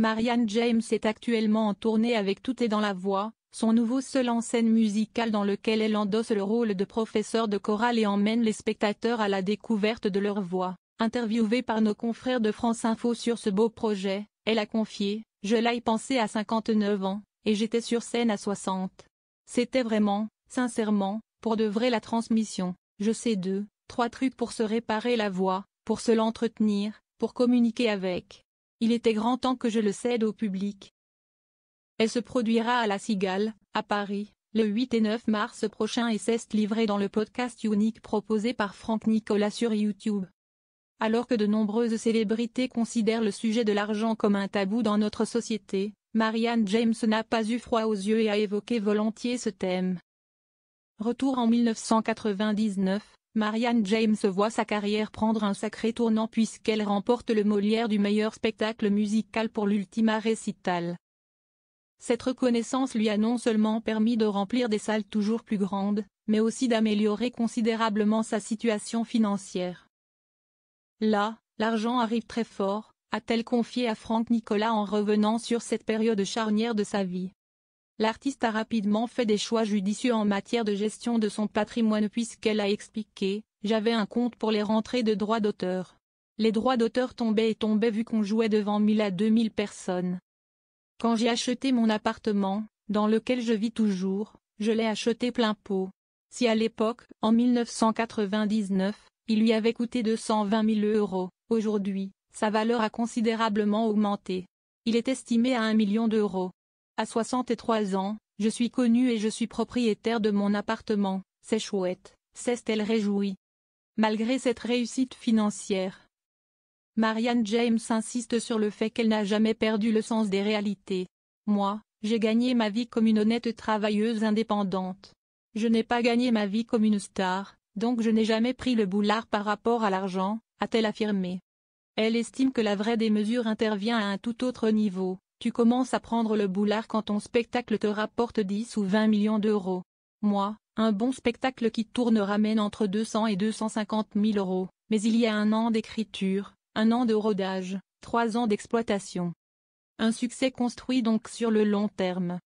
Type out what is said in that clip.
Marianne James est actuellement en tournée avec Tout est dans la voix, son nouveau seul en scène musical dans lequel elle endosse le rôle de professeur de chorale et emmène les spectateurs à la découverte de leur voix. Interviewée par nos confrères de France Info sur ce beau projet, elle a confié « Je l'ai pensé à 59 ans, et j'étais sur scène à 60. C'était vraiment, sincèrement, pour de vrai la transmission. Je sais 3 trucs pour se réparer la voix, pour se l'entretenir, pour communiquer avec. Il était grand temps que je le cède au public. » Elle se produira à La Cigale, à Paris, le 8 et 9 mars prochain et s'est livrée dans le podcast unique proposé par Franck Nicolas sur YouTube. Alors que de nombreuses célébrités considèrent le sujet de l'argent comme un tabou dans notre société, Marianne James n'a pas eu froid aux yeux et a évoqué volontiers ce thème. Retour en 1999, Marianne James voit sa carrière prendre un sacré tournant puisqu'elle remporte le Molière du meilleur spectacle musical pour l'Ultima Recital. Cette reconnaissance lui a non seulement permis de remplir des salles toujours plus grandes, mais aussi d'améliorer considérablement sa situation financière. Là, l'argent arrive très fort, a-t-elle confié à Franck Nicolas en revenant sur cette période charnière de sa vie. L'artiste a rapidement fait des choix judicieux en matière de gestion de son patrimoine puisqu'elle a expliqué « J'avais un compte pour les rentrées de droits d'auteur. Les droits d'auteur tombaient et tombaient vu qu'on jouait devant 1000 à 2000 personnes. Quand j'ai acheté mon appartement, dans lequel je vis toujours, je l'ai acheté plein pot. Si à l'époque, en 1999, il lui avait coûté 220 000 €, aujourd'hui, sa valeur a considérablement augmenté. Il est estimé à 1 million d'euros. À 63 ans, je suis connue et je suis propriétaire de mon appartement, c'est chouette, s'est-elle réjouie. Malgré cette réussite financière, Marianne James insiste sur le fait qu'elle n'a jamais perdu le sens des réalités. Moi, j'ai gagné ma vie comme une honnête travailleuse indépendante. Je n'ai pas gagné ma vie comme une star, donc je n'ai jamais pris le boulard par rapport à l'argent, a-t-elle affirmé. Elle estime que la vraie démesure intervient à un tout autre niveau. Tu commences à prendre le boulard quand ton spectacle te rapporte 10 ou 20 millions d'euros. Moi, un bon spectacle qui tourne ramène entre 200 et 250 000 €, mais il y a 1 an d'écriture, 1 an de rodage, 3 ans d'exploitation. Un succès construit donc sur le long terme.